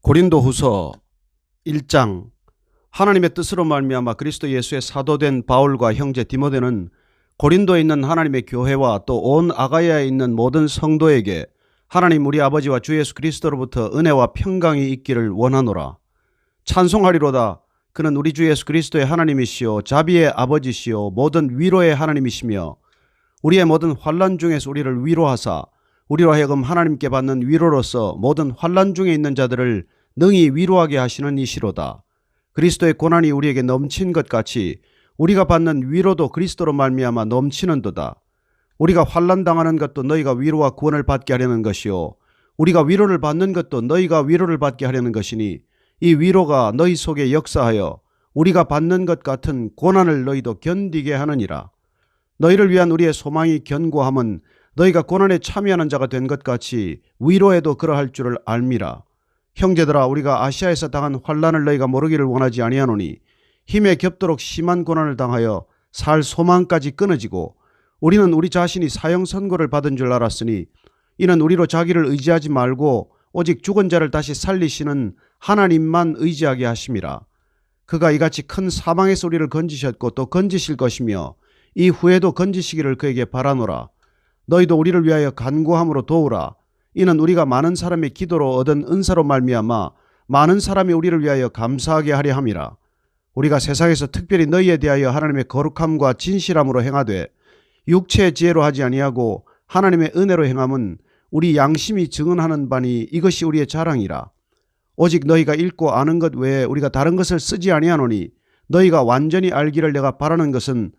고린도후서 1장. 하나님의 뜻으로 말미암아 그리스도 예수의 사도된 바울과 형제 디모데는 고린도에 있는 하나님의 교회와 또 온 아가야에 있는 모든 성도에게 하나님 우리 아버지와 주 예수 그리스도로부터 은혜와 평강이 있기를 원하노라. 찬송하리로다. 그는 우리 주 예수 그리스도의 하나님이시요 자비의 아버지시요 모든 위로의 하나님이시며 우리의 모든 환난 중에서 우리를 위로하사 우리로 하여금 하나님께 받는 위로로서 모든 환난 중에 있는 자들을 능히 위로하게 하시는 이시로다. 그리스도의 고난이 우리에게 넘친 것 같이 우리가 받는 위로도 그리스도로 말미암아 넘치는도다. 우리가 환난 당하는 것도 너희가 위로와 구원을 받게 하려는 것이요 우리가 위로를 받는 것도 너희가 위로를 받게 하려는 것이니 이 위로가 너희 속에 역사하여 우리가 받는 것 같은 고난을 너희도 견디게 하느니라. 너희를 위한 우리의 소망이 견고함은 너희가 고난에 참여하는 자가 된 것 같이 위로에도 그러할 줄을 알미라. 형제들아, 우리가 아시아에서 당한 환난을 너희가 모르기를 원하지 아니하노니 힘에 겹도록 심한 고난을 당하여 살 소망까지 끊어지고 우리는 우리 자신이 사형 선고를 받은 줄 알았으니 이는 우리로 자기를 의지하지 말고 오직 죽은 자를 다시 살리시는 하나님만 의지하게 하심이라. 그가 이같이 큰 사망에서 우리를 건지셨고 또 건지실 것이며 이후에도 건지시기를 그에게 바라노라. 너희도 우리를 위하여 간구함으로 도우라. 이는 우리가 많은 사람의 기도로 얻은 은사로 말미암아 많은 사람이 우리를 위하여 감사하게 하려 함이라. 우리가 세상에서 특별히 너희에 대하여 하나님의 거룩함과 진실함으로 행하되 육체의 지혜로 하지 아니하고 하나님의 은혜로 행함은 우리 양심이 증언하는 바니 이것이 우리의 자랑이라. 오직 너희가 읽고 아는 것 외에 우리가 다른 것을 쓰지 아니하노니 너희가 완전히 알기를 내가 바라는 것은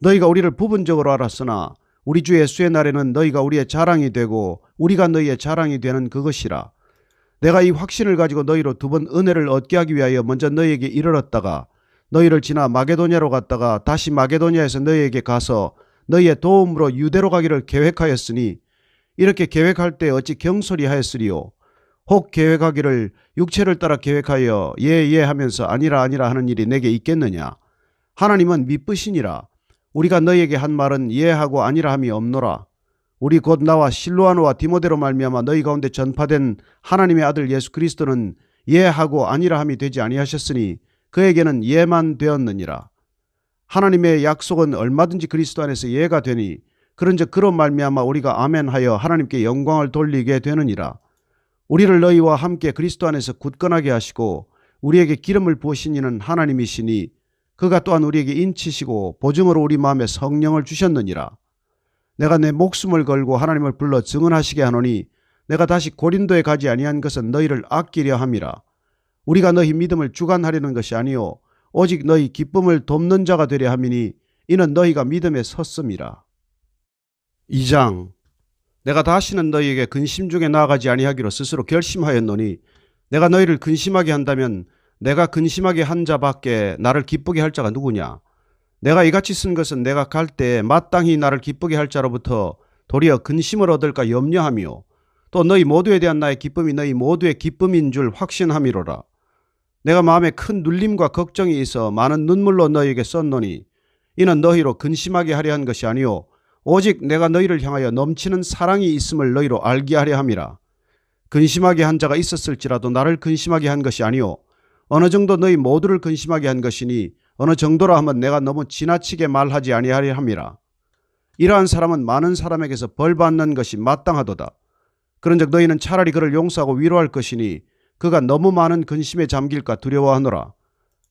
너희가 우리를 부분적으로 알았으나 우리 주 예수의 날에는 너희가 우리의 자랑이 되고 우리가 너희의 자랑이 되는 그것이라. 내가 이 확신을 가지고 너희로 두 번 은혜를 얻게 하기 위하여 먼저 너희에게 이르렀다가 너희를 지나 마게도냐로 갔다가 다시 마게도냐에서 너희에게 가서 너희의 도움으로 유대로 가기를 계획하였으니 이렇게 계획할 때 어찌 경솔히 하였으리요. 혹 계획하기를 육체를 따라 계획하여 예 하면서 아니라 하는 일이 내게 있겠느냐. 하나님은 미쁘시니라. 우리가 너희에게 한 말은 예하고 아니라 함이 없노라. 우리 곧 나와 실로아노와 디모데로 말미암아 너희 가운데 전파된 하나님의 아들 예수 그리스도는 예하고 아니라 함이 되지 아니하셨으니 그에게는 예만 되었느니라. 하나님의 약속은 얼마든지 그리스도 안에서 예가 되니 그런즉 그로 말미암아 우리가 아멘하여 하나님께 영광을 돌리게 되느니라. 우리를 너희와 함께 그리스도 안에서 굳건하게 하시고 우리에게 기름을 부으신 이는 하나님이시니 그가 또한 우리에게 인치시고 보증으로 우리 마음에 성령을 주셨느니라. 내가 내 목숨을 걸고 하나님을 불러 증언하시게 하노니 내가 다시 고린도에 가지 아니한 것은 너희를 아끼려 함이라. 우리가 너희 믿음을 주관하려는 것이 아니요 오직 너희 기쁨을 돕는 자가 되려 함이니 이는 너희가 믿음에 섰음이라. 2장. 내가 다시는 너희에게 근심 중에 나아가지 아니하기로 스스로 결심하였노니 내가 너희를 근심하게 한다면 내가 근심하게 한 자밖에 나를 기쁘게 할 자가 누구냐. 내가 이같이 쓴 것은 내가 갈 때 마땅히 나를 기쁘게 할 자로부터 도리어 근심을 얻을까 염려하며 또 너희 모두에 대한 나의 기쁨이 너희 모두의 기쁨인 줄 확신함이로라. 내가 마음에 큰 눌림과 걱정이 있어 많은 눈물로 너희에게 썼노니 이는 너희로 근심하게 하려 한 것이 아니요 오직 내가 너희를 향하여 넘치는 사랑이 있음을 너희로 알게 하려 함이라. 근심하게 한 자가 있었을지라도 나를 근심하게 한 것이 아니요 어느 정도 너희 모두를 근심하게 한 것이니 어느 정도라 하면 내가 너무 지나치게 말하지 아니하려 함이라. 이러한 사람은 많은 사람에게서 벌 받는 것이 마땅하도다. 그런즉 너희는 차라리 그를 용서하고 위로할 것이니 그가 너무 많은 근심에 잠길까 두려워하노라.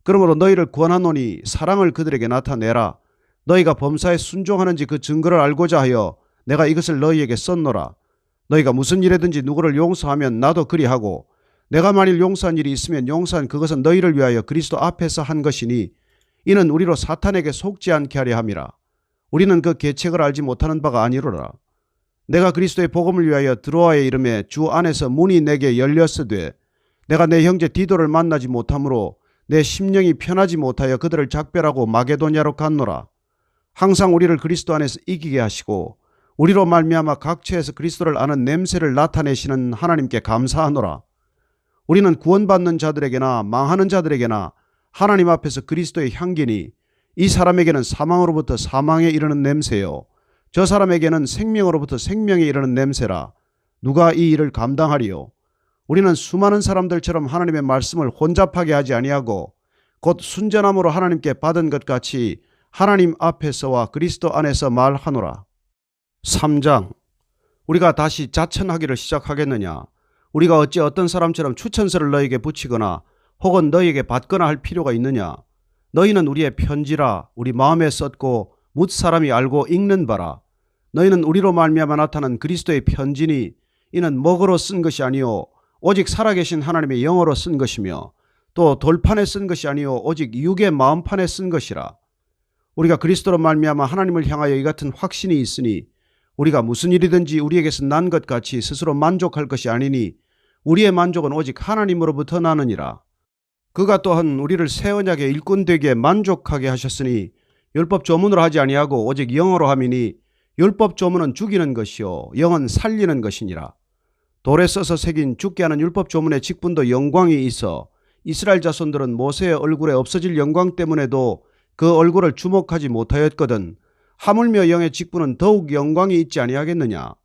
그러므로 너희를 권하노니 사랑을 그들에게 나타내라. 너희가 범사에 순종하는지 그 증거를 알고자 하여 내가 이것을 너희에게 썼노라. 너희가 무슨 일에든지 누구를 용서하면 나도 그리하고 내가 만일 용서한 일이 있으면 용서한 그것은 너희를 위하여 그리스도 앞에서 한 것이니 이는 우리로 사탄에게 속지 않게 하려 함이라. 우리는 그 계책을 알지 못하는 바가 아니로라. 내가 그리스도의 복음을 위하여 드로아에 이름에 주 안에서 문이 내게 열렸으되 내가 내 형제 디도를 만나지 못하므로 내 심령이 편하지 못하여 그들을 작별하고 마게도냐로 갔노라. 항상 우리를 그리스도 안에서 이기게 하시고 우리로 말미암아 각처에서 그리스도를 아는 냄새를 나타내시는 하나님께 감사하노라. 우리는 구원받는 자들에게나 망하는 자들에게나 하나님 앞에서 그리스도의 향기니 이 사람에게는 사망으로부터 사망에 이르는 냄새요 저 사람에게는 생명으로부터 생명에 이르는 냄새라. 누가 이 일을 감당하리요. 우리는 수많은 사람들처럼 하나님의 말씀을 혼잡하게 하지 아니하고 곧 순전함으로 하나님께 받은 것 같이 하나님 앞에서와 그리스도 안에서 말하노라. 3장. 우리가 다시 자천하기를 시작하겠느냐? 우리가 어찌 어떤 사람처럼 추천서를 너에게 붙이거나 혹은 너에게 받거나 할 필요가 있느냐? 너희는 우리의 편지라 우리 마음에 썼고 뭇 사람이 알고 읽는 바라. 너희는 우리로 말미암아 나타난 그리스도의 편지니 이는 먹으로 쓴 것이 아니요 오직 살아계신 하나님의 영어로 쓴 것이며 또 돌판에 쓴 것이 아니요 오직 육의 마음판에 쓴 것이라. 우리가 그리스도로 말미암아 하나님을 향하여 이 같은 확신이 있으니 우리가 무슨 일이든지 우리에게서 난 것 같이 스스로 만족할 것이 아니니 우리의 만족은 오직 하나님으로부터 나느니라. 그가 또한 우리를 새 언약의 일꾼 되기에 만족하게 하셨으니 율법 조문으로 하지 아니하고 오직 영어로 함이니 율법 조문은 죽이는 것이요 영은 살리는 것이니라. 돌에 써서 새긴 죽게 하는 율법 조문의 직분도 영광이 있어 이스라엘 자손들은 모세의 얼굴에 없어질 영광 때문에도 그 얼굴을 주목하지 못하였거든 하물며 영의 직분은 더욱 영광이 있지 아니하겠느냐.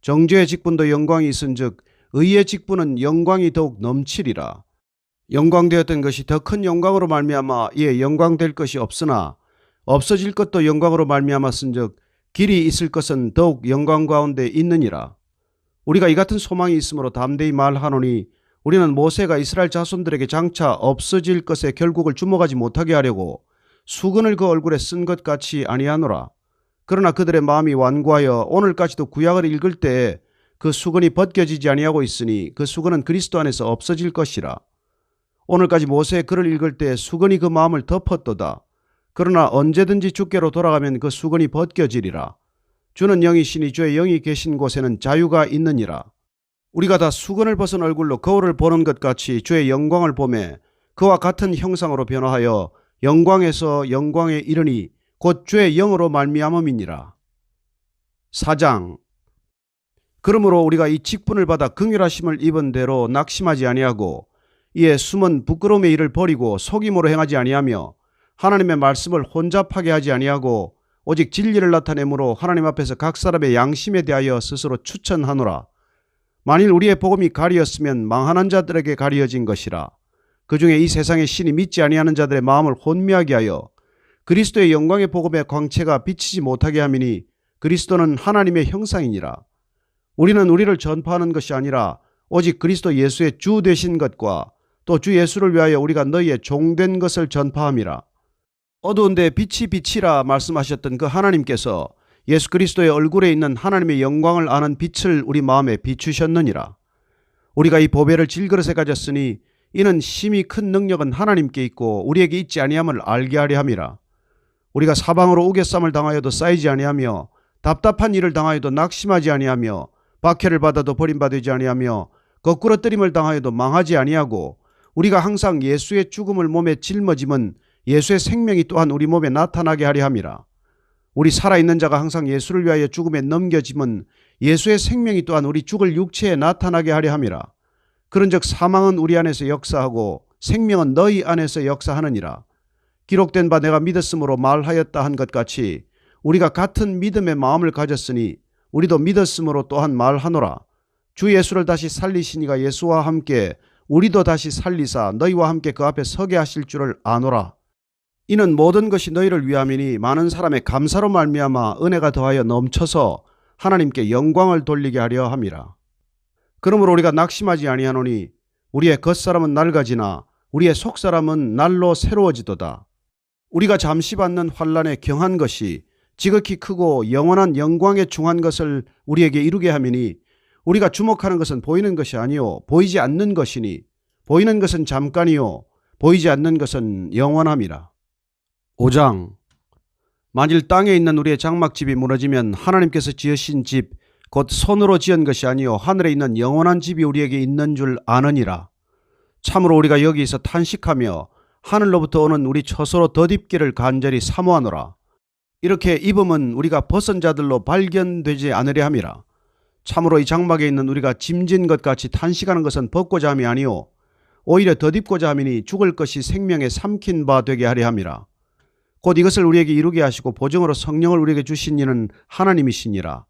정죄의 직분도 영광이 있은즉 의의 직분은 영광이 더욱 넘치리라. 영광되었던 것이 더 큰 영광으로 말미암아 이에 영광될 것이 없으나 없어질 것도 영광으로 말미암았은즉 길이 있을 것은 더욱 영광 가운데 있느니라. 우리가 이 같은 소망이 있으므로 담대히 말하노니 우리는 모세가 이스라엘 자손들에게 장차 없어질 것에 결국을 주목하지 못하게 하려고 수건을 그 얼굴에 쓴 것 같이 아니하노라. 그러나 그들의 마음이 완고하여 오늘까지도 구약을 읽을 때에 그 수건이 벗겨지지 아니하고 있으니 그 수건은 그리스도 안에서 없어질 것이라. 오늘까지 모세의 글을 읽을 때 수건이 그 마음을 덮었도다. 그러나 언제든지 주께로 돌아가면 그 수건이 벗겨지리라. 주는 영이시니 주의 영이 계신 곳에는 자유가 있느니라. 우리가 다 수건을 벗은 얼굴로 거울을 보는 것 같이 주의 영광을 보매 그와 같은 형상으로 변화하여 영광에서 영광에 이르니 곧 주의 영으로 말미암음이니라. 4장. 그러므로 우리가 이 직분을 받아 긍휼하심을 입은 대로 낙심하지 아니하고 이에 숨은 부끄러움의 일을 버리고 속임으로 행하지 아니하며 하나님의 말씀을 혼잡하게 하지 아니하고 오직 진리를 나타내므로 하나님 앞에서 각 사람의 양심에 대하여 스스로 추천하노라. 만일 우리의 복음이 가리었으면 망하는 자들에게 가리어진 것이라. 그 중에 이 세상의 신이 믿지 아니하는 자들의 마음을 혼미하게 하여 그리스도의 영광의 복음의 광채가 비치지 못하게 함이니 그리스도는 하나님의 형상이니라. 우리는 우리를 전파하는 것이 아니라 오직 그리스도 예수의 주 되신 것과 또 주 예수를 위하여 우리가 너희의 종된 것을 전파함이라. 어두운데 빛이 비치라 말씀하셨던 그 하나님께서 예수 그리스도의 얼굴에 있는 하나님의 영광을 아는 빛을 우리 마음에 비추셨느니라. 우리가 이 보배를 질그릇에 가졌으니 이는 심히 큰 능력은 하나님께 있고 우리에게 있지 아니함을 알게 하려 함이라. 우리가 사방으로 우겨쌈을 당하여도 쌓이지 아니하며 답답한 일을 당하여도 낙심하지 아니하며 박해를 받아도 버림받지 아니하며 거꾸러뜨림을 당하여도 망하지 아니하고 우리가 항상 예수의 죽음을 몸에 짊어짐은 예수의 생명이 또한 우리 몸에 나타나게 하려 함이라. 우리 살아있는 자가 항상 예수를 위하여 죽음에 넘겨짐은 예수의 생명이 또한 우리 죽을 육체에 나타나게 하려 함이라. 그런즉 사망은 우리 안에서 역사하고 생명은 너희 안에서 역사하느니라. 기록된 바 내가 믿었으므로 말하였다 한 것 같이 우리가 같은 믿음의 마음을 가졌으니 우리도 믿었으므로 또한 말하노라. 주 예수를 다시 살리시니가 예수와 함께 우리도 다시 살리사 너희와 함께 그 앞에 서게 하실 줄을 아노라. 이는 모든 것이 너희를 위함이니 많은 사람의 감사로 말미암아 은혜가 더하여 넘쳐서 하나님께 영광을 돌리게 하려 함이라. 그러므로 우리가 낙심하지 아니하노니 우리의 겉사람은 낡아지나 우리의 속사람은 날로 새로워지도다. 우리가 잠시 받는 환난에 경한 것이 지극히 크고 영원한 영광에 중한 것을 우리에게 이루게 함이니 우리가 주목하는 것은 보이는 것이 아니요 보이지 않는 것이니 보이는 것은 잠깐이요 보이지 않는 것은 영원함이라. 5장. 만일 땅에 있는 우리의 장막집이 무너지면 하나님께서 지으신 집 곧 손으로 지은 것이 아니요 하늘에 있는 영원한 집이 우리에게 있는 줄 아느니라. 참으로 우리가 여기서 탄식하며 하늘로부터 오는 우리 처소로 덧입기를 간절히 사모하노라. 이렇게 입음은 우리가 벗은 자들로 발견되지 않으려 함이라. 참으로 이 장막에 있는 우리가 짐진 것 같이 탄식하는 것은 벗고자 함이 아니요 오히려 덧입고자 함이니 죽을 것이 생명에 삼킨 바 되게 하려 함이라. 곧 이것을 우리에게 이루게 하시고 보증으로 성령을 우리에게 주신 이는 하나님이시니라.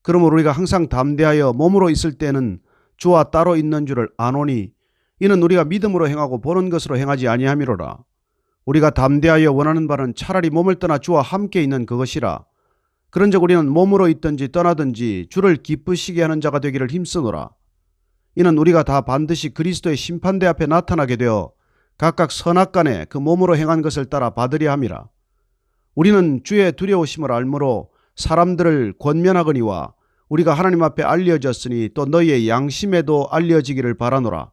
그러므로 우리가 항상 담대하여 몸으로 있을 때는 주와 따로 있는 줄을 아노니 이는 우리가 믿음으로 행하고 보는 것으로 행하지 아니함이로라. 우리가 담대하여 원하는 바는 차라리 몸을 떠나 주와 함께 있는 그것이라. 그런즉 우리는 몸으로 있든지 떠나든지 주를 기쁘시게 하는 자가 되기를 힘쓰노라. 이는 우리가 다 반드시 그리스도의 심판대 앞에 나타나게 되어 각각 선악간에 그 몸으로 행한 것을 따라 받으려 함이라. 우리는 주의 두려우심을 알므로 사람들을 권면하거니와 우리가 하나님 앞에 알려졌으니 또 너희의 양심에도 알려지기를 바라노라.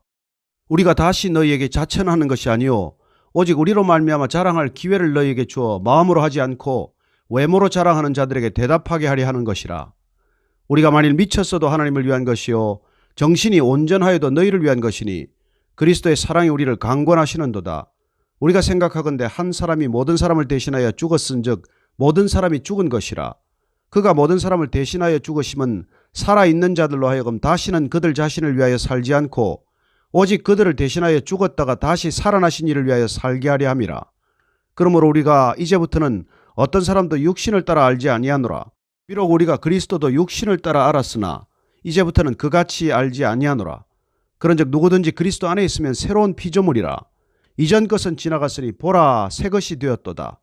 우리가 다시 너희에게 자천하는 것이 아니요 오직 우리로 말미암아 자랑할 기회를 너희에게 주어 마음으로 하지 않고 외모로 자랑하는 자들에게 대답하게 하려 하는 것이라. 우리가 만일 미쳤어도 하나님을 위한 것이요 정신이 온전하여도 너희를 위한 것이니 그리스도의 사랑이 우리를 강권하시는도다. 우리가 생각하건대 한 사람이 모든 사람을 대신하여 죽었은즉 모든 사람이 죽은 것이라. 그가 모든 사람을 대신하여 죽으심은 살아있는 자들로 하여금 다시는 그들 자신을 위하여 살지 않고 오직 그들을 대신하여 죽었다가 다시 살아나신 이를 위하여 살게 하려 함이라. 그러므로 우리가 이제부터는 어떤 사람도 육신을 따라 알지 아니하노라. 비록 우리가 그리스도도 육신을 따라 알았으나 이제부터는 그같이 알지 아니하노라. 그런즉 누구든지 그리스도 안에 있으면 새로운 피조물이라. 이전 것은 지나갔으니 보라 새 것이 되었도다.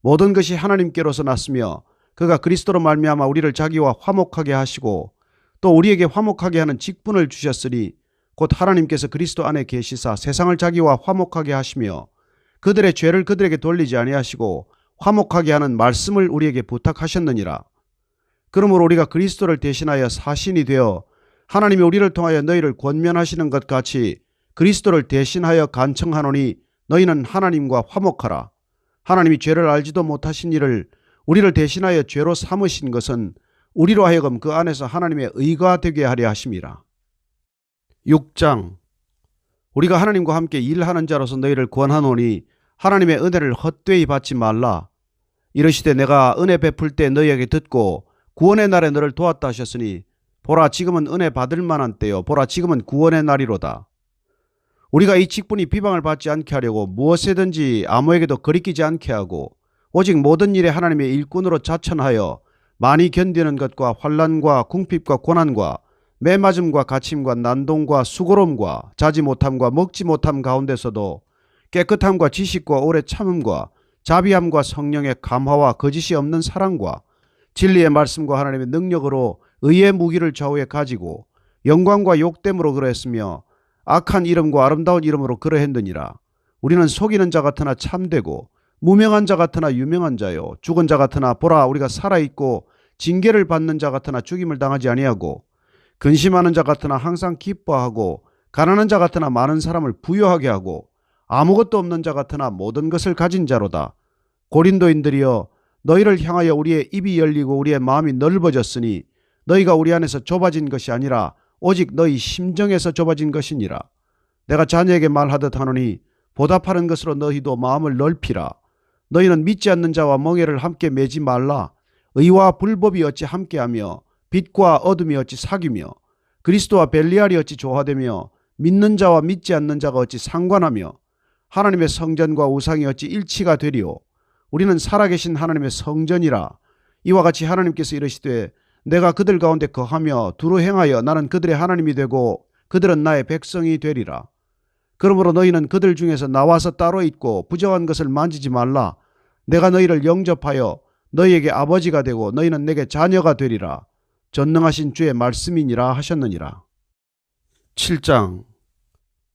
모든 것이 하나님께로서 났으며 그가 그리스도로 말미암아 우리를 자기와 화목하게 하시고 또 우리에게 화목하게 하는 직분을 주셨으니 곧 하나님께서 그리스도 안에 계시사 세상을 자기와 화목하게 하시며 그들의 죄를 그들에게 돌리지 아니하시고 화목하게 하는 말씀을 우리에게 부탁하셨느니라. 그러므로 우리가 그리스도를 대신하여 사신이 되어 하나님이 우리를 통하여 너희를 권면하시는 것 같이 그리스도를 대신하여 간청하노니 너희는 하나님과 화목하라. 하나님이 죄를 알지도 못하신 이를 우리를 대신하여 죄로 삼으신 것은 우리로 하여금 그 안에서 하나님의 의가 되게 하려 하심이라. 6장. 우리가 하나님과 함께 일하는 자로서 너희를 권하노니 하나님의 은혜를 헛되이 받지 말라. 이르시되 내가 은혜 베풀 때 너희에게 듣고 구원의 날에 너를 도왔다 하셨으니 보라 지금은 은혜 받을 만한 때요 보라 지금은 구원의 날이로다. 우리가 이 직분이 비방을 받지 않게 하려고 무엇에든지 아무에게도 거리끼지 않게 하고 오직 모든 일에 하나님의 일꾼으로 자천하여 많이 견디는 것과 환난과 궁핍과 고난과 매맞음과 갇힘과 난동과 수고로움과 자지 못함과 먹지 못함 가운데서도 깨끗함과 지식과 오래 참음과 자비함과 성령의 감화와 거짓이 없는 사랑과 진리의 말씀과 하나님의 능력으로 의의 무기를 좌우에 가지고 영광과 욕됨으로 그러했으며 악한 이름과 아름다운 이름으로 그러했느니라. 우리는 속이는 자 같으나 참되고 무명한 자 같으나 유명한 자요 죽은 자 같으나 보라 우리가 살아있고 징계를 받는 자 같으나 죽임을 당하지 아니하고 근심하는 자 같으나 항상 기뻐하고 가난한 자 같으나 많은 사람을 부유하게 하고 아무것도 없는 자 같으나 모든 것을 가진 자로다. 고린도인들이여 너희를 향하여 우리의 입이 열리고 우리의 마음이 넓어졌으니 너희가 우리 안에서 좁아진 것이 아니라 오직 너희 심정에서 좁아진 것이니라. 내가 자녀에게 말하듯 하노니 보답하는 것으로 너희도 마음을 넓히라. 너희는 믿지 않는 자와 멍에를 함께 매지 말라. 의와 불법이 어찌 함께하며 빛과 어둠이 어찌 사귀며 그리스도와 벨리알이 어찌 조화되며 믿는 자와 믿지 않는 자가 어찌 상관하며 하나님의 성전과 우상이 어찌 일치가 되리오. 우리는 살아계신 하나님의 성전이라. 이와 같이 하나님께서 이르시되 내가 그들 가운데 거하며 두루 행하여 나는 그들의 하나님이 되고 그들은 나의 백성이 되리라. 그러므로 너희는 그들 중에서 나와서 따로 있고 부정한 것을 만지지 말라. 내가 너희를 영접하여 너희에게 아버지가 되고 너희는 내게 자녀가 되리라. 전능하신 주의 말씀이니라 하셨느니라. 7장.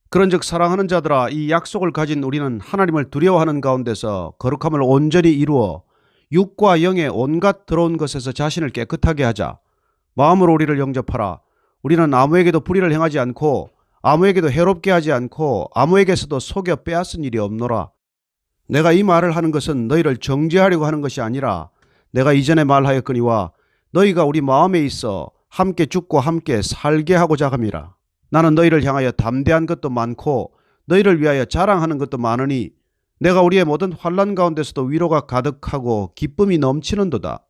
그런즉 사랑하는 자들아 이 약속을 가진 우리는 하나님을 두려워하는 가운데서 거룩함을 온전히 이루어 육과 영의 온갖 더러운 것에서 자신을 깨끗하게 하자. 마음으로 우리를 영접하라. 우리는 아무에게도 불의를 행하지 않고 아무에게도 해롭게 하지 않고 아무에게서도 속여 빼앗은 일이 없노라. 내가 이 말을 하는 것은 너희를 정죄하려고 하는 것이 아니라 내가 이전에 말하였거니와 너희가 우리 마음에 있어 함께 죽고 함께 살게 하고자 함이라. 나는 너희를 향하여 담대한 것도 많고 너희를 위하여 자랑하는 것도 많으니 내가 우리의 모든 환난 가운데서도 위로가 가득하고 기쁨이 넘치는도다.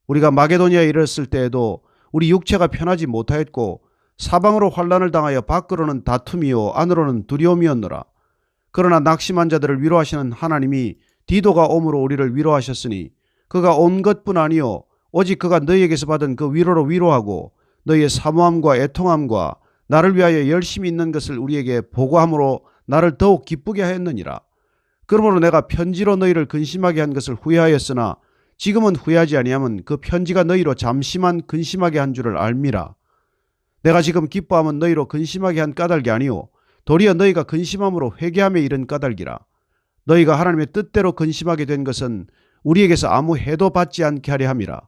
우리가 마게도니아에 이르렀을 때에도 우리 육체가 편하지 못하였고 사방으로 환난을 당하여 밖으로는 다툼이요 안으로는 두려움이었노라. 그러나 낙심한 자들을 위로하시는 하나님이 디도가 옴으로 우리를 위로하셨으니 그가 온 것뿐 아니요 오직 그가 너희에게서 받은 그 위로로 위로하고 너희의 사모함과 애통함과 나를 위하여 열심히 있는 것을 우리에게 보고함으로 나를 더욱 기쁘게 하였느니라. 그러므로 내가 편지로 너희를 근심하게 한 것을 후회하였으나 지금은 후회하지 아니하면 그 편지가 너희로 잠시만 근심하게 한 줄을 알미라. 내가 지금 기뻐함은 너희로 근심하게 한 까닭이 아니오 도리어 너희가 근심함으로 회개함에 이른 까닭이라. 너희가 하나님의 뜻대로 근심하게 된 것은 우리에게서 아무 해도 받지 않게 하려 함이라.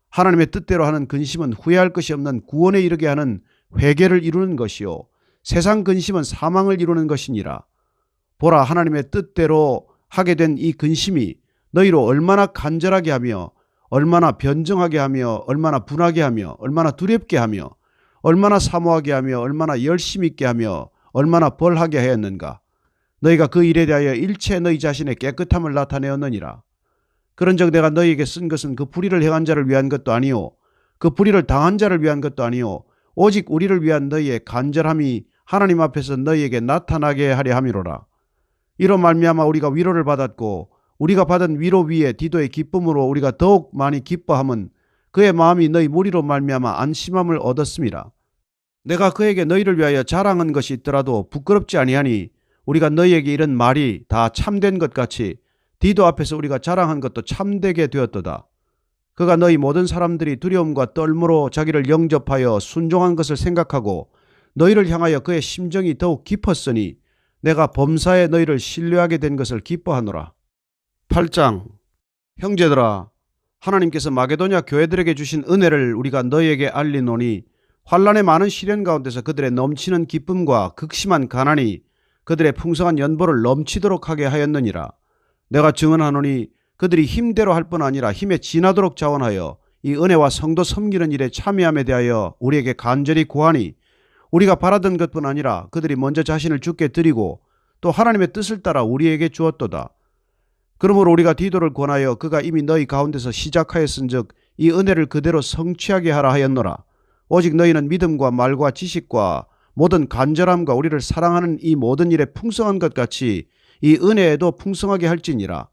하나님의 뜻대로 하는 근심은 후회할 것이 없는 구원에 이르게 하는 회개를 이루는 것이요 세상 근심은 사망을 이루는 것이니라. 보라, 하나님의 뜻대로 하게 된 이 근심이 너희로 얼마나 간절하게 하며 얼마나 변정하게 하며 얼마나 분하게 하며 얼마나 두렵게 하며 얼마나 사모하게 하며 얼마나 열심히 있게 하며 얼마나 벌하게 하였는가. 너희가 그 일에 대하여 일체 너희 자신의 깨끗함을 나타내었느니라. 그런즉 내가 너희에게 쓴 것은 그 불의를 행한 자를 위한 것도 아니요 그 불의를 당한 자를 위한 것도 아니요 오직 우리를 위한 너희의 간절함이 하나님 앞에서 너희에게 나타나게 하려 함이로라. 이로 말미암아 우리가 위로를 받았고 우리가 받은 위로 위에 디도의 기쁨으로 우리가 더욱 많이 기뻐함은 그의 마음이 너희 무리로 말미암아 안심함을 얻었음이라. 내가 그에게 너희를 위하여 자랑한 것이 있더라도 부끄럽지 아니하니 우리가 너희에게 이른 말이 다 참된 것 같이 디도 앞에서 우리가 자랑한 것도 참되게 되었도다. 그가 너희 모든 사람들이 두려움과 떨므로 자기를 영접하여 순종한 것을 생각하고 너희를 향하여 그의 심정이 더욱 깊었으니 내가 범사에 너희를 신뢰하게 된 것을 기뻐하노라. 8장. 형제들아, 하나님께서 마게도냐 교회들에게 주신 은혜를 우리가 너희에게 알리노니 환난의 많은 시련 가운데서 그들의 넘치는 기쁨과 극심한 가난이 그들의 풍성한 연보를 넘치도록 하게 하였느니라. 내가 증언하노니 그들이 힘대로 할 뿐 아니라 힘에 지나도록 자원하여 이 은혜와 성도 섬기는 일에 참여함에 대하여 우리에게 간절히 구하니 우리가 바라던 것뿐 아니라 그들이 먼저 자신을 주께 드리고 또 하나님의 뜻을 따라 우리에게 주었도다. 그러므로 우리가 디도를 권하여 그가 이미 너희 가운데서 시작하였은즉 이 은혜를 그대로 성취하게 하라 하였노라. 오직 너희는 믿음과 말과 지식과 모든 간절함과 우리를 사랑하는 이 모든 일에 풍성한 것 같이 이 은혜에도 풍성하게 할지니라.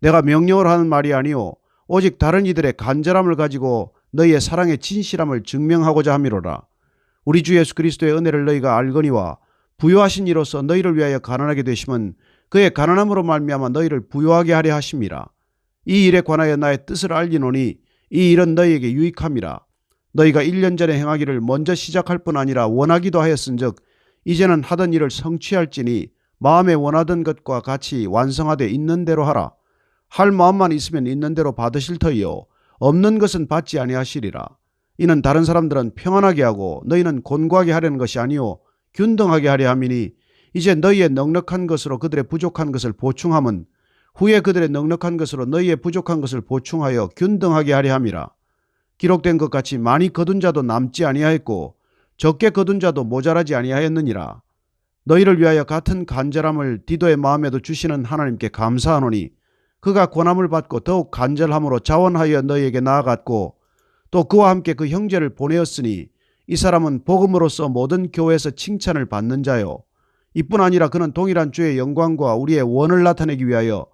내가 명령을 하는 말이 아니오 오직 다른 이들의 간절함을 가지고 너희의 사랑의 진실함을 증명하고자 함이로라. 우리 주 예수 그리스도의 은혜를 너희가 알거니와 부요하신 이로서 너희를 위하여 가난하게 되심은 그의 가난함으로 말미암아 너희를 부요하게 하려 하심이라. 이 일에 관하여 나의 뜻을 알리노니 이 일은 너희에게 유익함이라. 너희가 1년 전에 행하기를 먼저 시작할 뿐 아니라 원하기도 하였은즉 이제는 하던 일을 성취할지니 마음에 원하던 것과 같이 완성하되 있는 대로 하라. 할 마음만 있으면 있는 대로 받으실 터이요 없는 것은 받지 아니하시리라. 이는 다른 사람들은 평안하게 하고 너희는 곤고하게 하려는 것이 아니요 균등하게 하려 함이니 이제 너희의 넉넉한 것으로 그들의 부족한 것을 보충함은 후에 그들의 넉넉한 것으로 너희의 부족한 것을 보충하여 균등하게 하려 함이라. 기록된 것 같이 많이 거둔 자도 남지 아니하였고 적게 거둔 자도 모자라지 아니하였느니라. 너희를 위하여 같은 간절함을 디도의 마음에도 주시는 하나님께 감사하노니 그가 권함을 받고 더욱 간절함으로 자원하여 너희에게 나아갔고 또 그와 함께 그 형제를 보내었으니 이 사람은 복음으로서 모든 교회에서 칭찬을 받는 자요 이뿐 아니라 그는 동일한 주의 영광과 우리의 원을 나타내기 위하여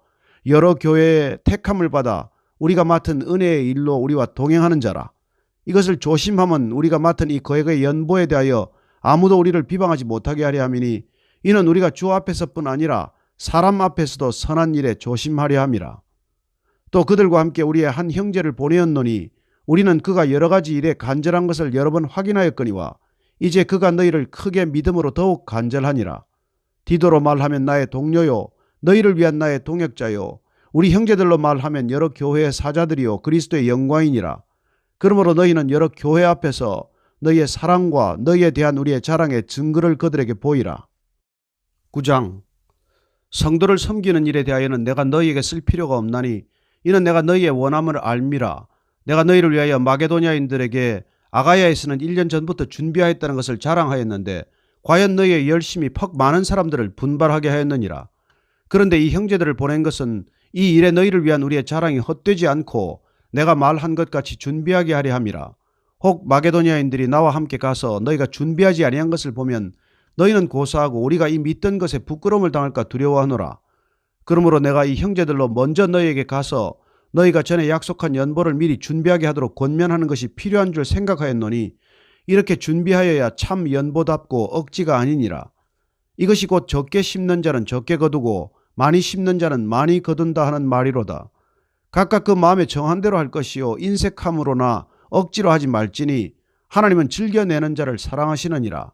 여러 교회의 택함을 받아 우리가 맡은 은혜의 일로 우리와 동행하는 자라. 이것을 조심하면 우리가 맡은 이 거액의 연보에 대하여 아무도 우리를 비방하지 못하게 하려 함이니 이는 우리가 주 앞에서뿐 아니라 사람 앞에서도 선한 일에 조심하려 함이라. 또 그들과 함께 우리의 한 형제를 보내었노니 우리는 그가 여러 가지 일에 간절한 것을 여러 번 확인하였거니와 이제 그가 너희를 크게 믿음으로 더욱 간절하니라. 디도로 말하면 나의 동료요 너희를 위한 나의 동역자요 우리 형제들로 말하면 여러 교회의 사자들이요 그리스도의 영광이니라. 그러므로 너희는 여러 교회 앞에서 너희의 사랑과 너희에 대한 우리의 자랑의 증거를 그들에게 보이라. 9장. 성도를 섬기는 일에 대하여는 내가 너희에게 쓸 필요가 없나니 이는 내가 너희의 원함을 알미라. 내가 너희를 위하여 마게도냐인들에게 아가야에서는 1년 전부터 준비하였다는 것을 자랑하였는데 과연 너희의 열심이 퍽 많은 사람들을 분발하게 하였느니라. 그런데 이 형제들을 보낸 것은 이 일에 너희를 위한 우리의 자랑이 헛되지 않고 내가 말한 것 같이 준비하게 하려 함이라. 혹 마게도냐인들이 나와 함께 가서 너희가 준비하지 아니한 것을 보면 너희는 고사하고 우리가 이 믿던 것에 부끄러움을 당할까 두려워하노라. 그러므로 내가 이 형제들로 먼저 너희에게 가서 너희가 전에 약속한 연보를 미리 준비하게 하도록 권면하는 것이 필요한 줄 생각하였노니 이렇게 준비하여야 참 연보답고 억지가 아니니라. 이것이 곧 적게 심는 자는 적게 거두고 많이 심는 자는 많이 거둔다 하는 말이로다. 각각 그 마음에 정한 대로 할 것이요 인색함으로나 억지로 하지 말지니 하나님은 즐겨내는 자를 사랑하시느니라.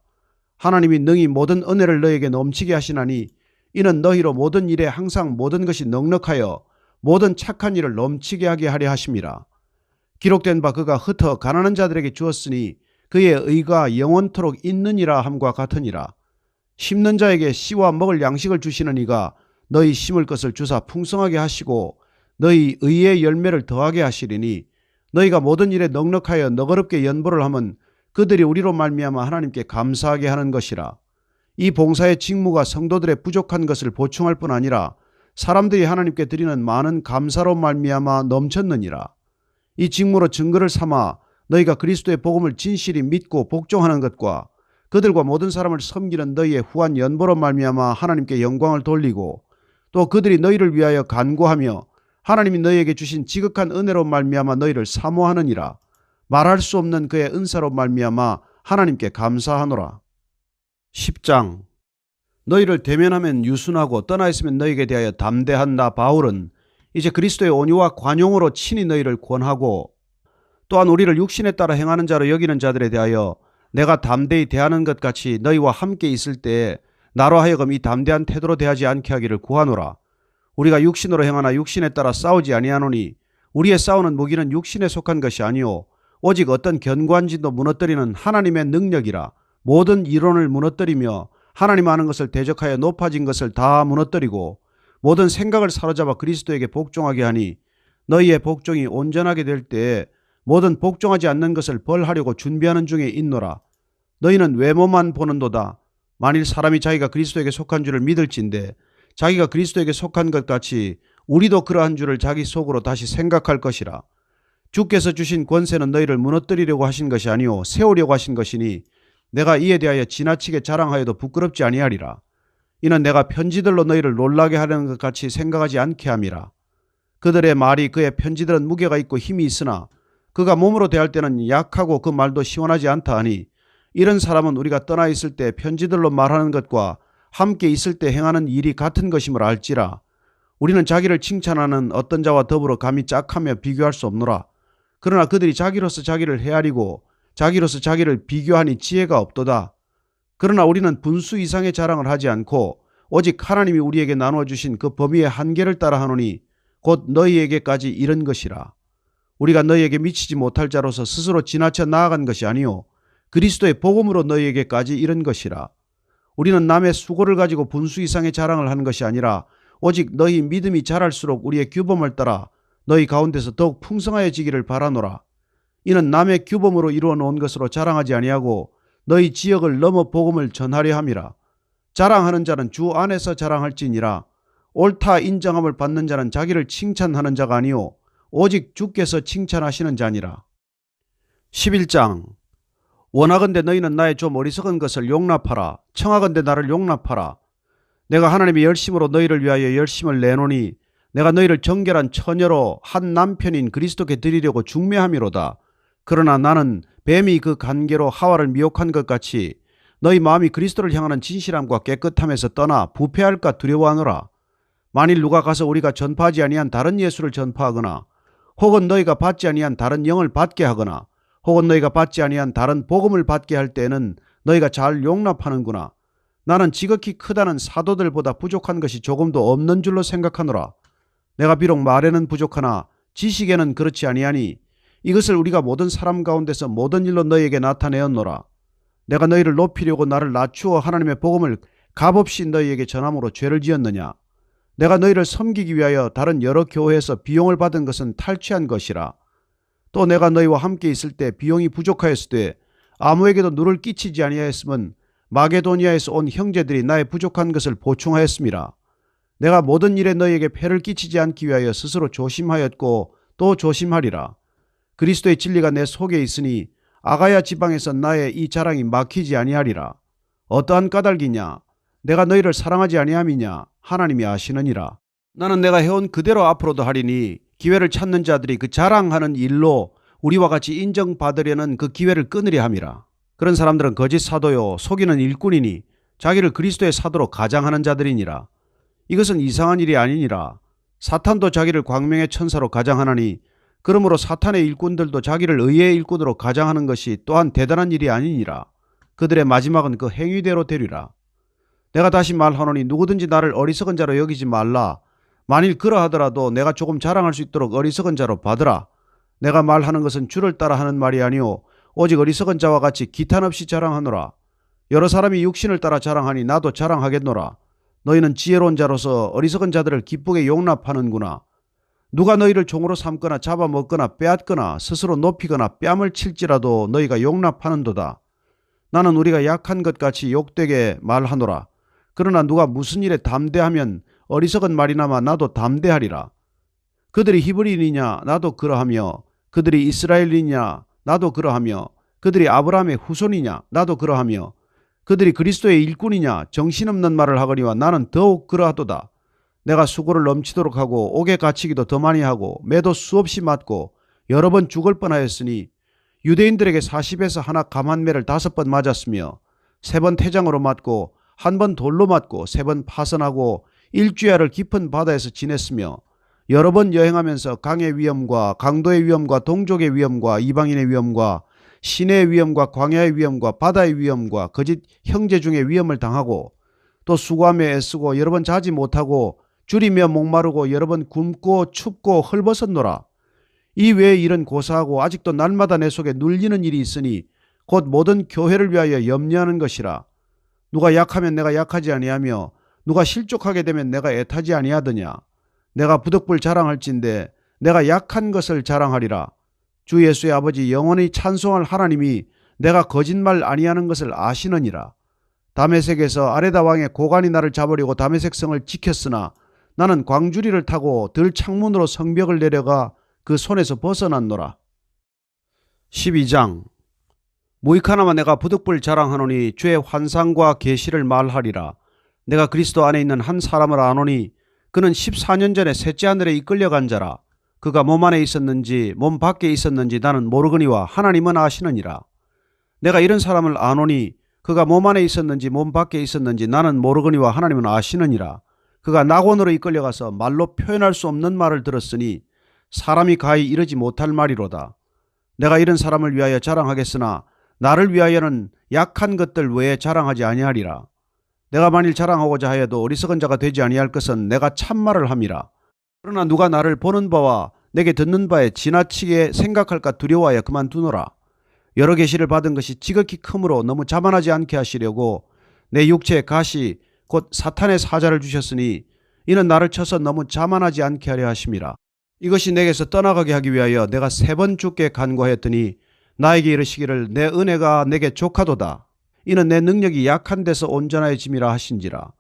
하나님이 능히 모든 은혜를 너에게 넘치게 하시나니 이는 너희로 모든 일에 항상 모든 것이 넉넉하여 모든 착한 일을 넘치게 하게 하려 하심이라. 기록된 바 그가 흩어 가난한 자들에게 주었으니 그의 의가 영원토록 있느니라 함과 같으니라. 심는 자에게 씨와 먹을 양식을 주시는 이가 너희 심을 것을 주사 풍성하게 하시고 너희 의의 열매를 더하게 하시리니 너희가 모든 일에 넉넉하여 너그럽게 연보를 하면 그들이 우리로 말미암아 하나님께 감사하게 하는 것이라. 이 봉사의 직무가 성도들의 부족한 것을 보충할 뿐 아니라 사람들이 하나님께 드리는 많은 감사로 말미암아 넘쳤느니라. 이 직무로 증거를 삼아 너희가 그리스도의 복음을 진실히 믿고 복종하는 것과 그들과 모든 사람을 섬기는 너희의 후한 연보로 말미암아 하나님께 영광을 돌리고 또 그들이 너희를 위하여 간구하며 하나님이 너희에게 주신 지극한 은혜로 말미암아 너희를 사모하느니라. 말할 수 없는 그의 은사로 말미암아 하나님께 감사하노라. 10장. 너희를 대면하면 유순하고 떠나 있으면 너희에게 대하여 담대한 나 바울은 이제 그리스도의 온유와 관용으로 친히 너희를 권하고 또한 우리를 육신에 따라 행하는 자로 여기는 자들에 대하여 내가 담대히 대하는 것 같이 너희와 함께 있을 때에 나로 하여금 이 담대한 태도로 대하지 않게 하기를 구하노라. 우리가 육신으로 행하나 육신에 따라 싸우지 아니하노니 우리의 싸우는 무기는 육신에 속한 것이 아니오 오직 어떤 견고한 진도 무너뜨리는 하나님의 능력이라. 모든 이론을 무너뜨리며 하나님 아는 것을 대적하여 높아진 것을 다 무너뜨리고 모든 생각을 사로잡아 그리스도에게 복종하게 하니 너희의 복종이 온전하게 될 때에 모든 복종하지 않는 것을 벌하려고 준비하는 중에 있노라. 너희는 외모만 보는도다. 만일 사람이 자기가 그리스도에게 속한 줄을 믿을진대 자기가 그리스도에게 속한 것 같이 우리도 그러한 줄을 자기 속으로 다시 생각할 것이라. 주께서 주신 권세는 너희를 무너뜨리려고 하신 것이 아니오 세우려고 하신 것이니 내가 이에 대하여 지나치게 자랑하여도 부끄럽지 아니하리라. 이는 내가 편지들로 너희를 놀라게 하려는 것 같이 생각하지 않게 함이라. 그들의 말이 그의 편지들은 무게가 있고 힘이 있으나 그가 몸으로 대할 때는 약하고 그 말도 시원하지 않다 하니 이런 사람은 우리가 떠나 있을 때 편지들로 말하는 것과 함께 있을 때 행하는 일이 같은 것임을 알지라. 우리는 자기를 칭찬하는 어떤 자와 더불어 감히 짝하며 비교할 수 없노라. 그러나 그들이 자기로서 자기를 헤아리고 자기로서 자기를 비교하니 지혜가 없도다. 그러나 우리는 분수 이상의 자랑을 하지 않고 오직 하나님이 우리에게 나누어 주신 그 범위의 한계를 따라 하노니 곧 너희에게까지 이른 것이라. 우리가 너희에게 미치지 못할 자로서 스스로 지나쳐 나아간 것이 아니오 그리스도의 복음으로 너희에게까지 이른 것이라. 우리는 남의 수고를 가지고 분수 이상의 자랑을 하는 것이 아니라 오직 너희 믿음이 자랄수록 우리의 규범을 따라 너희 가운데서 더욱 풍성하여지기를 바라노라. 이는 남의 규범으로 이루어 놓은 것으로 자랑하지 아니하고 너희 지역을 넘어 복음을 전하려 함이라. 자랑하는 자는 주 안에서 자랑할지니라. 옳다 인정함을 받는 자는 자기를 칭찬하는 자가 아니오 오직 주께서 칭찬하시는 자니라. 11장. 원하건대 너희는 나의 좀 어리석은 것을 용납하라. 청하건대 나를 용납하라. 내가 하나님의 열심으로 너희를 위하여 열심을 내노니 내가 너희를 정결한 처녀로 한 남편인 그리스도께 드리려고 중매함이로다. 그러나 나는 뱀이 그 간계로 하와를 미혹한 것 같이 너희 마음이 그리스도를 향하는 진실함과 깨끗함에서 떠나 부패할까 두려워하노라. 만일 누가 가서 우리가 전파하지 아니한 다른 예수를 전파하거나 혹은 너희가 받지 아니한 다른 영을 받게 하거나 혹은 너희가 받지 아니한 다른 복음을 받게 할 때는 너희가 잘 용납하는구나. 나는 지극히 크다는 사도들보다 부족한 것이 조금도 없는 줄로 생각하노라. 내가 비록 말에는 부족하나 지식에는 그렇지 아니하니 이것을 우리가 모든 사람 가운데서 모든 일로 너희에게 나타내었노라. 내가 너희를 높이려고 나를 낮추어 하나님의 복음을 값없이 너희에게 전함으로 죄를 지었느냐. 내가 너희를 섬기기 위하여 다른 여러 교회에서 비용을 받은 것은 탈취한 것이라. 또 내가 너희와 함께 있을 때 비용이 부족하였을 때 아무에게도 누를 끼치지 아니하였으면 마게도니아에서 온 형제들이 나의 부족한 것을 보충하였음이라. 내가 모든 일에 너희에게 폐를 끼치지 않기 위하여 스스로 조심하였고 또 조심하리라. 그리스도의 진리가 내 속에 있으니 아가야 지방에서 나의 이 자랑이 막히지 아니하리라. 어떠한 까닭이냐? 내가 너희를 사랑하지 아니함이냐? 하나님이 아시느니라. 나는 내가 해온 그대로 앞으로도 하리니 기회를 찾는 자들이 그 자랑하는 일로 우리와 같이 인정받으려는 그 기회를 끊으려 함이라. 그런 사람들은 거짓 사도요 속이는 일꾼이니 자기를 그리스도의 사도로 가장하는 자들이니라. 이것은 이상한 일이 아니니라. 사탄도 자기를 광명의 천사로 가장하나니 그러므로 사탄의 일꾼들도 자기를 의의 일꾼으로 가장하는 것이 또한 대단한 일이 아니니라. 그들의 마지막은 그 행위대로 되리라. 내가 다시 말하노니 누구든지 나를 어리석은 자로 여기지 말라. 만일 그러하더라도 내가 조금 자랑할 수 있도록 어리석은 자로 받으라. 내가 말하는 것은 주를 따라 하는 말이 아니오 오직 어리석은 자와 같이 기탄 없이 자랑하노라. 여러 사람이 육신을 따라 자랑하니 나도 자랑하겠노라. 너희는 지혜로운 자로서 어리석은 자들을 기쁘게 용납하는구나. 누가 너희를 종으로 삼거나 잡아먹거나 빼앗거나 스스로 높이거나 뺨을 칠지라도 너희가 용납하는도다. 나는 우리가 약한 것 같이 욕되게 말하노라. 그러나 누가 무슨 일에 담대하면 어리석은 말이나마 나도 담대하리라. 그들이 히브리인이냐 나도 그러하며 그들이 이스라엘이냐 나도 그러하며 그들이 아브라함의 후손이냐 나도 그러하며 그들이 그리스도의 일꾼이냐 정신없는 말을 하거니와 나는 더욱 그러하도다. 내가 수고를 넘치도록 하고 옥에 갇히기도 더 많이 하고 매도 수없이 맞고 여러 번 죽을 뻔하였으니 유대인들에게 40에서 하나 감한매를 5번 맞았으며 3번 태장으로 맞고 1번 돌로 맞고 3번 파선하고 일주야를 깊은 바다에서 지냈으며 여러 번 여행하면서 강의 위험과 강도의 위험과 동족의 위험과 이방인의 위험과 시내의 위험과 광야의 위험과 바다의 위험과 거짓 형제 중의 위험을 당하고 또 수고하며 애쓰고 여러 번 자지 못하고 줄이며 목마르고 여러 번 굶고 춥고 헐벗었노라. 이 외에 일은 고사하고 아직도 날마다 내 속에 눌리는 일이 있으니 곧 모든 교회를 위하여 염려하는 것이라. 누가 약하면 내가 약하지 아니하며 누가 실족하게 되면 내가 애타지 아니하더냐. 내가 부득불 자랑할진대 내가 약한 것을 자랑하리라. 주 예수의 아버지 영원히 찬송할 하나님이 내가 거짓말 아니하는 것을 아시느니라. 다메섹에서 아레다 왕의 고관이 나를 잡으려고 다메섹 성을 지켰으나 나는 광주리를 타고 들 창문으로 성벽을 내려가 그 손에서 벗어났노라. 12장 무익하나마 내가 부득불 자랑하노니 주의 환상과 계시를 말하리라. 내가 그리스도 안에 있는 한 사람을 아노니 그는 14년 전에 셋째 하늘에 이끌려간 자라. 그가 몸 안에 있었는지 몸 밖에 있었는지 나는 모르거니와 하나님은 아시느니라. 내가 이런 사람을 아노니 그가 몸 안에 있었는지 몸 밖에 있었는지 나는 모르거니와 하나님은 아시느니라. 그가 낙원으로 이끌려가서 말로 표현할 수 없는 말을 들었으니 사람이 가히 이르지 못할 말이로다. 내가 이런 사람을 위하여 자랑하겠으나 나를 위하여는 약한 것들 외에 자랑하지 아니하리라. 내가 만일 자랑하고자 하여도 어리석은 자가 되지 아니할 것은 내가 참말을 함이라. 그러나 누가 나를 보는 바와 내게 듣는 바에 지나치게 생각할까 두려워하여 그만두노라. 여러 계시를 받은 것이 지극히 크므로 너무 자만하지 않게 하시려고 내 육체에 가시 곧 사탄의 사자를 주셨으니 이는 나를 쳐서 너무 자만하지 않게 하려 하심이라. 이것이 내게서 떠나가게 하기 위하여 내가 3번 주께 간구하였더니 나에게 이르시기를 내 은혜가 내게 족하도다. 이는 내 능력이 약한 데서 온전해짐이라 하신지라.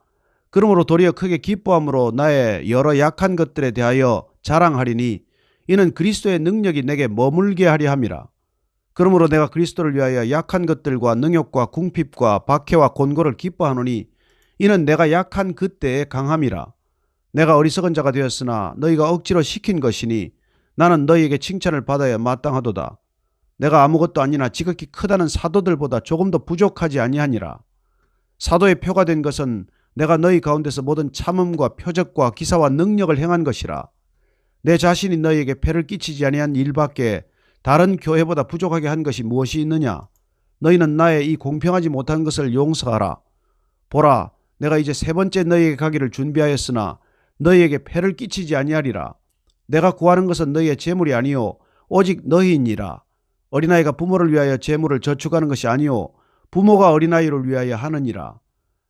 그러므로 도리어 크게 기뻐함으로 나의 여러 약한 것들에 대하여 자랑하리니 이는 그리스도의 능력이 내게 머물게 하려 함이라. 그러므로 내가 그리스도를 위하여 약한 것들과 능욕과 궁핍과 박해와 곤고를 기뻐하노니 이는 내가 약한 그때의 강함이라. 내가 어리석은 자가 되었으나 너희가 억지로 시킨 것이니 나는 너희에게 칭찬을 받아야 마땅하도다. 내가 아무것도 아니나 지극히 크다는 사도들보다 조금도 부족하지 아니하니라. 사도의 표가 된 것은 내가 너희 가운데서 모든 참음과 표적과 기사와 능력을 행한 것이라. 내 자신이 너희에게 폐를 끼치지 아니한 일밖에 다른 교회보다 부족하게 한 것이 무엇이 있느냐. 너희는 나의 이 공평하지 못한 것을 용서하라. 보라, 내가 이제 3번째 너희에게 가기를 준비하였으나 너희에게 폐를 끼치지 아니하리라. 내가 구하는 것은 너희의 재물이 아니요 오직 너희이니라. 어린아이가 부모를 위하여 재물을 저축하는 것이 아니요 부모가 어린아이를 위하여 하느니라.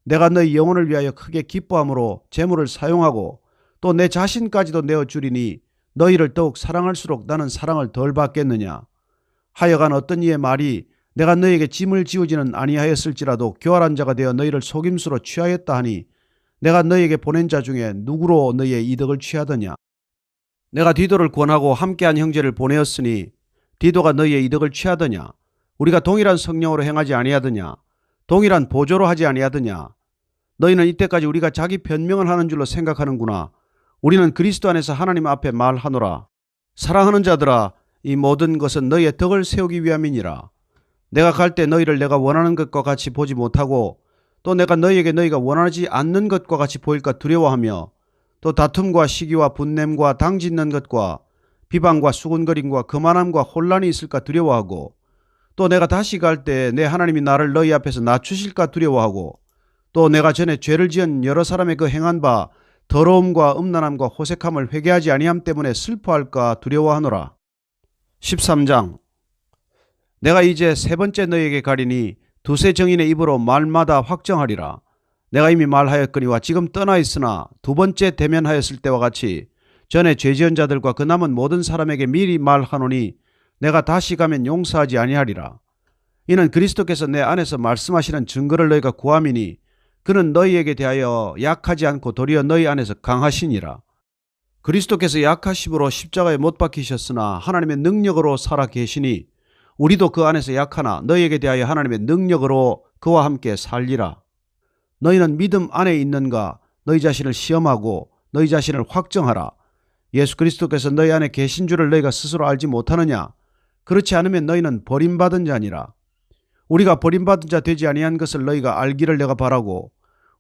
내가 너희 영혼을 위하여 크게 기뻐함으로 재물을 사용하고 또 내 자신까지도 내어주리니 너희를 더욱 사랑할수록 나는 사랑을 덜 받겠느냐. 하여간 어떤 이의 말이 내가 너희에게 짐을 지우지는 아니하였을지라도 교활한 자가 되어 너희를 속임수로 취하였다 하니 내가 너희에게 보낸 자 중에 누구로 너희의 이득을 취하더냐. 내가 디도를 권하고 함께한 형제를 보내었으니 디도가 너희의 이득을 취하더냐. 우리가 동일한 성령으로 행하지 아니하더냐. 동일한 보조로 하지 아니하더냐. 너희는 이때까지 우리가 자기 변명을 하는 줄로 생각하는구나. 우리는 그리스도 안에서 하나님 앞에 말하노라. 사랑하는 자들아, 이 모든 것은 너희의 덕을 세우기 위함이니라. 내가 갈 때 너희를 내가 원하는 것과 같이 보지 못하고 또 내가 너희에게 너희가 원하지 않는 것과 같이 보일까 두려워하며 또 다툼과 시기와 분냄과 당짓는 것과 비방과 수군거림과 거만함과 혼란이 있을까 두려워하고 또 내가 다시 갈 때 내 하나님이 나를 너희 앞에서 낮추실까 두려워하고 또 내가 전에 죄를 지은 여러 사람의 그 행한 바 더러움과 음란함과 호색함을 회개하지 아니함 때문에 슬퍼할까 두려워하노라. 13장. 내가 이제 세 번째 너희에게 가리니 두세 정인의 입으로 말마다 확정하리라. 내가 이미 말하였거니와 지금 떠나 있으나 두 번째 대면하였을 때와 같이 전에 죄 지은 자들과 그 남은 모든 사람에게 미리 말하노니 내가 다시 가면 용서하지 아니하리라. 이는 그리스도께서 내 안에서 말씀하시는 증거를 너희가 구함이니 그는 너희에게 대하여 약하지 않고 도리어 너희 안에서 강하시니라. 그리스도께서 약하심으로 십자가에 못 박히셨으나 하나님의 능력으로 살아 계시니 우리도 그 안에서 약하나 너희에게 대하여 하나님의 능력으로 그와 함께 살리라. 너희는 믿음 안에 있는가? 너희 자신을 시험하고 너희 자신을 확정하라. 예수 그리스도께서 너희 안에 계신 줄을 너희가 스스로 알지 못하느냐? 그렇지 않으면 너희는 버림받은 자니라. 우리가 버림받은 자 되지 아니한 것을 너희가 알기를 내가 바라고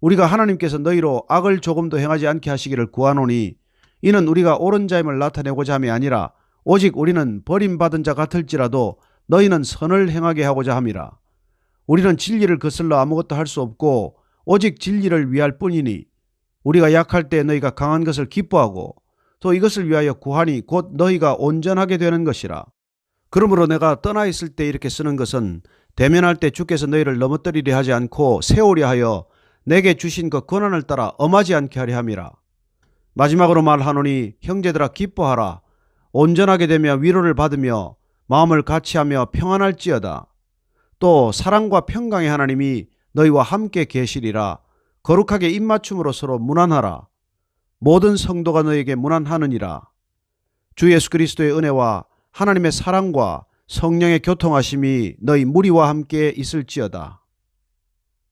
우리가 하나님께서 너희로 악을 조금도 행하지 않게 하시기를 구하노니 이는 우리가 옳은 자임을 나타내고자 함이 아니라 오직 우리는 버림받은 자 같을지라도 너희는 선을 행하게 하고자 함이라. 우리는 진리를 거슬러 아무것도 할 수 없고 오직 진리를 위할 뿐이니 우리가 약할 때 너희가 강한 것을 기뻐하고 또 이것을 위하여 구하니 곧 너희가 온전하게 되는 것이라. 그러므로 내가 떠나 있을 때 이렇게 쓰는 것은 대면할 때 주께서 너희를 넘어뜨리려 하지 않고 세우려 하여 내게 주신 그 권한을 따라 엄하지 않게 하려 함이라. 마지막으로 말하노니 형제들아 기뻐하라. 온전하게 되며 위로를 받으며 마음을 같이하며 평안할지어다. 또 사랑과 평강의 하나님이 너희와 함께 계시리라. 거룩하게 입맞춤으로 서로 문안하라. 모든 성도가 너에게 문안하느니라. 주 예수 그리스도의 은혜와 하나님의 사랑과 성령의 교통하심이 너희 무리와 함께 있을지어다.